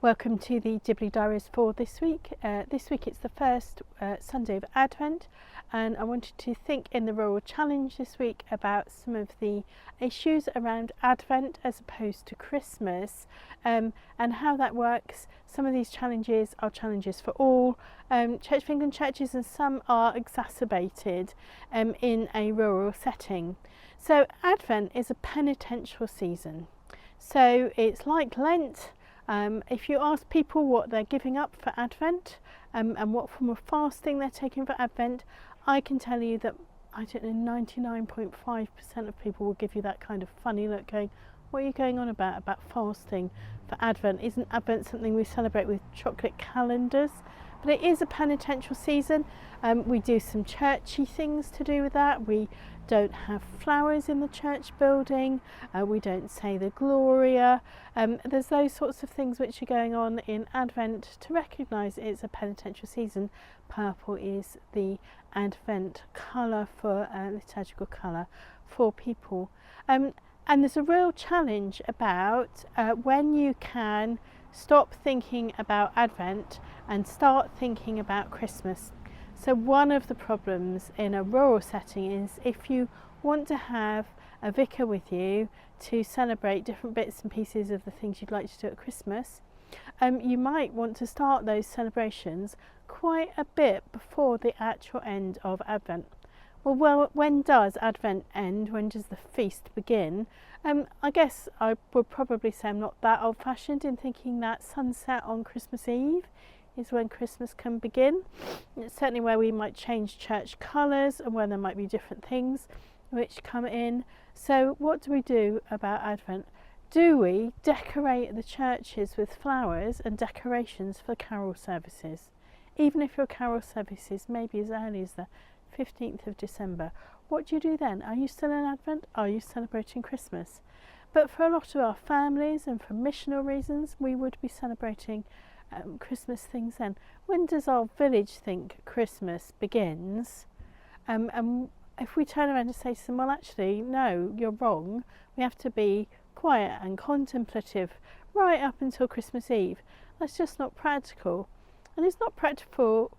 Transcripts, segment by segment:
Welcome to the Dibley diaries for this week. This week it's the first Sunday of Advent, and I wanted to think in the Rural Challenge this week about some of the issues around Advent as opposed to Christmas, and how that works. Some of these challenges are challenges for all Church of England churches, and some are exacerbated in a rural setting. So Advent is a penitential season. So it's like Lent. If you ask people what they're giving up for Advent and what form of fasting they're taking for Advent, I can tell you that, I don't know, 99.5% of people will give you that kind of funny look going, what are you going on about fasting for Advent? Isn't Advent something we celebrate with chocolate calendars? But it is a penitential season. We do some churchy things to do with that. We don't have flowers in the church building. We don't say the Gloria. There's those sorts of things which are going on in Advent to recognise it's a penitential season. Purple is the Advent colour for liturgical colour for people. And there's a real challenge about when you can stop thinking about Advent and start thinking about Christmas. So one of the problems in a rural setting is if you want to have a vicar with you to celebrate different bits and pieces of the things you'd like to do at Christmas, you might want to start those celebrations quite a bit before the actual end of Advent. Well, when does Advent end? When does the feast begin? I guess I would probably say I'm not that old-fashioned in thinking that sunset on Christmas Eve is when Christmas can begin. It's certainly where we might change church colours and where there might be different things which come in. So what do we do about Advent? Do we decorate the churches with flowers and decorations for carol services? Even if your carol services may be as early as the 15th of December, what do you do then? Are you still in Advent? Are you celebrating Christmas? But for a lot of our families and for missional reasons, we would be celebrating Christmas things then. When does our village think Christmas begins? And if we turn around and say to them, well, actually, no, you're wrong. We have to be quiet and contemplative right up until Christmas Eve. That's just not practical. And it's not practical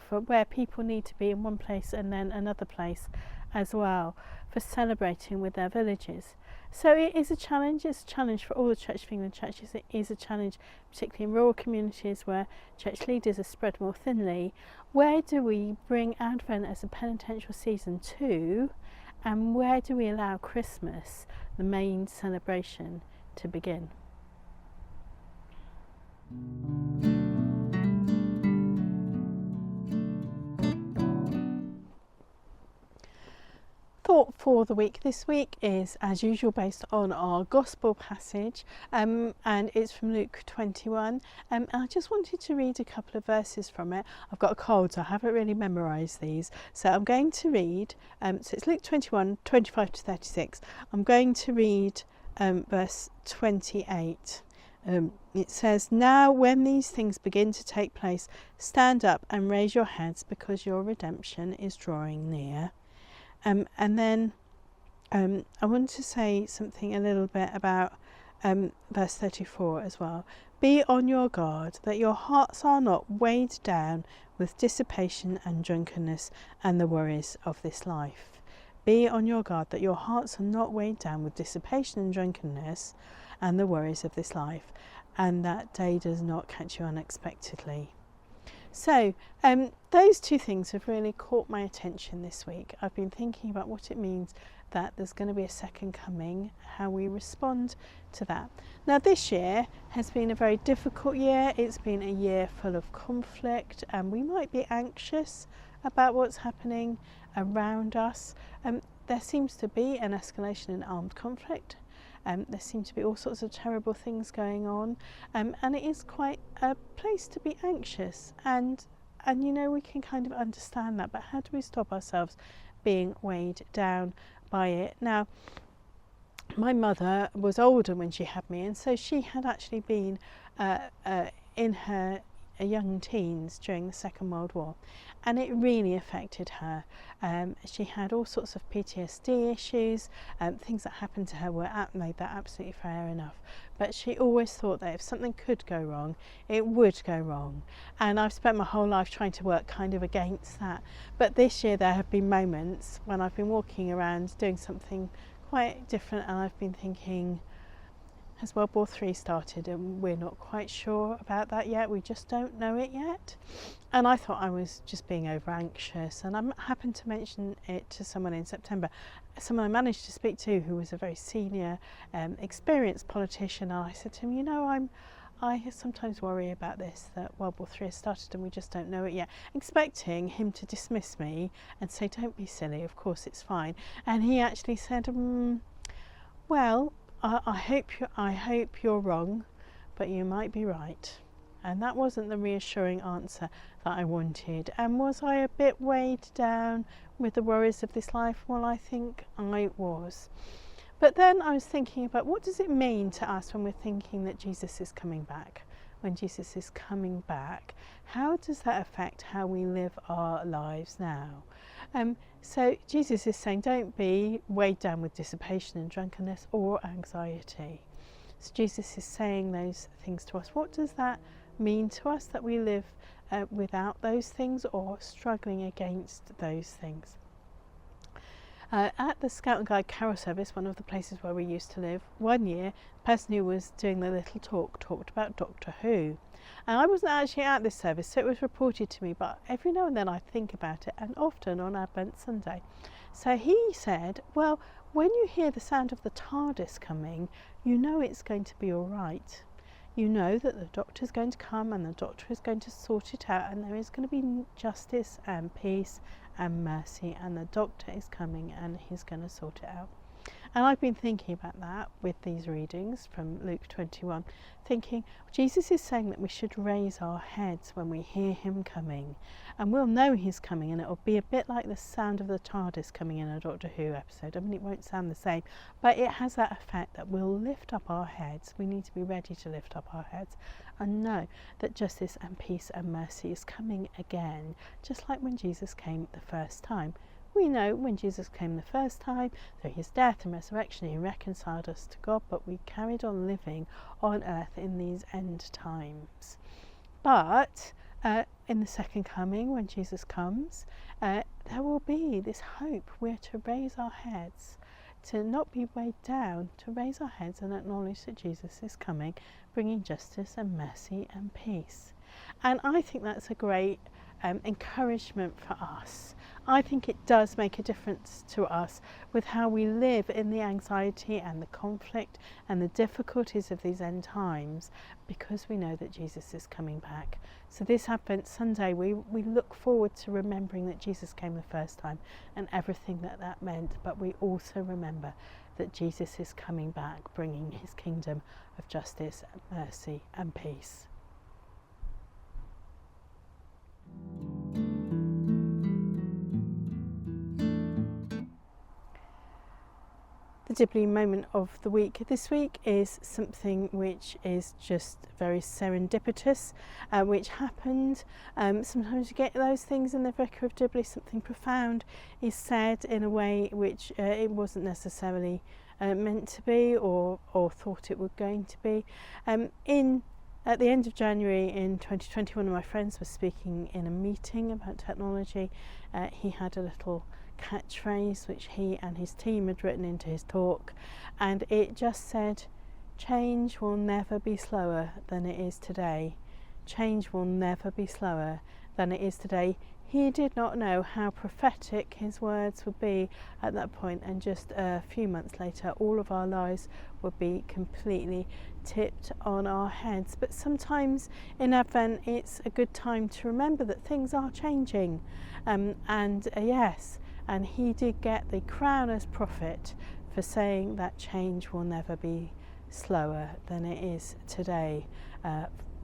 for where people need to be in one place and then another place as well for celebrating with their villages. So it is a challenge. It's a challenge for all the Church of England churches. It is a challenge particularly in rural communities where church leaders are spread more thinly. Where do we bring Advent as a penitential season to, and where do we allow Christmas, the main celebration, to begin? Thought for the week this week is, as usual, based on our gospel passage, and it's from Luke 21, and I just wanted to read a couple of verses from it. I've got a cold, so I haven't really memorised these, so I'm going to read, so it's Luke 21, 25 to 36. I'm going to read verse 28. It says, "Now when these things begin to take place, stand up and raise your heads, because your redemption is drawing near." And then I want to say something a little bit about verse 34 as well. "Be on your guard, that your hearts are not weighed down with dissipation and drunkenness and the worries of this life." Be on your guard, that your hearts are not weighed down with dissipation and drunkenness and the worries of this life, and that day does not catch you unexpectedly. So those two things have really caught my attention this week. I've been thinking about what it means that there's going to be a second coming, how we respond to that. Now, this year has been a very difficult year. It's been a year full of conflict, and we might be anxious about what's happening around us. There seems to be an escalation in armed conflict. There seem to be all sorts of terrible things going on, and it is quite a place to be anxious, and you know, we can kind of understand that, but how do we stop ourselves being weighed down by it? Now, my mother was older when she had me, and so she had actually been in her young teens during the Second World War, and it really affected her. She had all sorts of PTSD issues. Things that happened to her made that absolutely fair enough, but she always thought that if something could go wrong, it would go wrong. And I've spent my whole life trying to work kind of against that, but this year there have been moments when I've been walking around doing something quite different, and I've been thinking, has World War III started? And we're not quite sure about that yet. We just don't know it yet. And I thought I was just being over anxious, and I happened to mention it to someone in September, someone I managed to speak to who was a very senior, experienced politician. And I said to him, you know, I sometimes worry about this, that World War III has started and we just don't know it yet, expecting him to dismiss me and say, don't be silly, of course it's fine. And he actually said, well, I hope you're wrong, but you might be right. And that wasn't the reassuring answer that I wanted. And was I a bit weighed down with the worries of this life? Well, I think I was. But then I was thinking about, what does it mean to us when we're thinking that Jesus is coming back? When Jesus is coming back, how does that affect how we live our lives now? So Jesus is saying, don't be weighed down with dissipation and drunkenness or anxiety. So Jesus is saying those things to us. What does that mean to us, that we live without those things or struggling against those things? At the Scout and Guide Carol Service, one of the places where we used to live, one year the person who was doing the little talk talked about Doctor Who. And I wasn't actually at this service, so it was reported to me, but every now and then I think about it, and often on Advent Sunday. So he said, well, when you hear the sound of the TARDIS coming, you know it's going to be all right. You know that the Doctor's going to come and the Doctor is going to sort it out, and there is going to be justice and peace and mercy, and the Doctor is coming and he's going to sort it out. And I've been thinking about that with these readings from Luke 21, thinking Jesus is saying that we should raise our heads when we hear him coming, and we'll know he's coming, and it'll be a bit like the sound of the TARDIS coming in a Doctor Who episode. I mean, it won't sound the same, but it has that effect that we'll lift up our heads. We need to be ready to lift up our heads and know that justice and peace and mercy is coming again, just like when Jesus came the first time. We know when Jesus came the first time, through his death and resurrection, he reconciled us to God, but we carried on living on earth in these end times. But in the second coming, when Jesus comes, there will be this hope. We're to raise our heads, to not be weighed down, to raise our heads and acknowledge that Jesus is coming, bringing justice and mercy and peace. And I think that's a great encouragement for us. I think it does make a difference to us with how we live in the anxiety and the conflict and the difficulties of these end times, because we know that Jesus is coming back. So this Advent Sunday, we look forward to remembering that Jesus came the first time and everything that that meant, but we also remember that Jesus is coming back, bringing his kingdom of justice, mercy and peace. The Dibley moment of the week this week is something which is just very serendipitous, which happened. Sometimes you get those things in the Vicar of Dibley, something profound is said in a way which it wasn't necessarily meant to be or thought it was going to be. At the end of January in 2020, one of my friends was speaking in a meeting about technology. He had a little catchphrase which he and his team had written into his talk, and it just said, change will never be slower than it is today. Change will never be slower than it is today. He did not know how prophetic his words would be at that point, and just a few months later all of our lives would be completely tipped on our heads. But sometimes in Advent it's a good time to remember that things are changing, yes, and he did get the crown as prophet for saying that change will never be slower than it is today,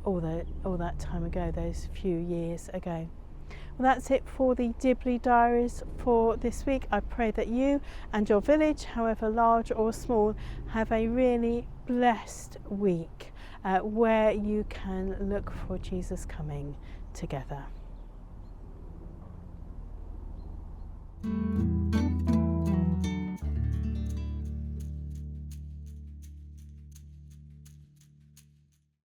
all that time ago, those few years ago. Well, that's it for the Dibley Diaries for this week. I pray that you and your village, however large or small, have a really blessed week. where you can look for Jesus coming together.